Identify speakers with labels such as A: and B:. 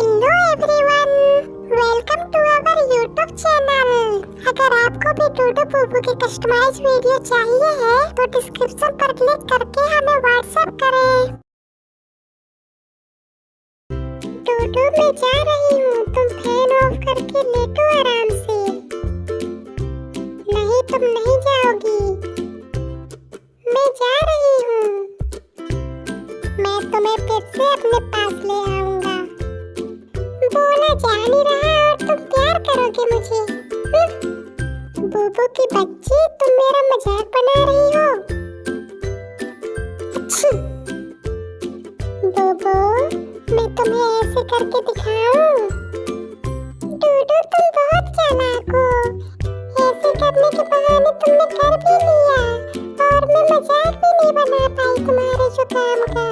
A: Hello everyone, welcome to our YouTube channel. अगर आपको भी डूडू बुबू की कस्टमाइज वीडियो चाहिए है तो डिस्क्रिप्शन पर क्लिक करके हमें व्हाट्सएप करें। डूडू मैं जा रही हूँ, तुम फैन ऑफ करके लेटो आराम से। नहीं तुम नहीं जाओगी, मैं जा रही हूँ। मैं तुम्हें फिर से अपने पास ले आऊंगा। बोला जा नहीं रहा और तुम प्यार करोगे मुझे। बुबू की बच्ची, तुम मेरा मजाक बना रही हो। बुबू मैं तुम्हें ऐसे करके दिखाऊं। डूडू तुम बहुत चालाक हो, ऐसे करने के बहाने तुमने कर भी लिया और मैं मजाक भी नहीं बना पाई तुम्हारे जुकाम का।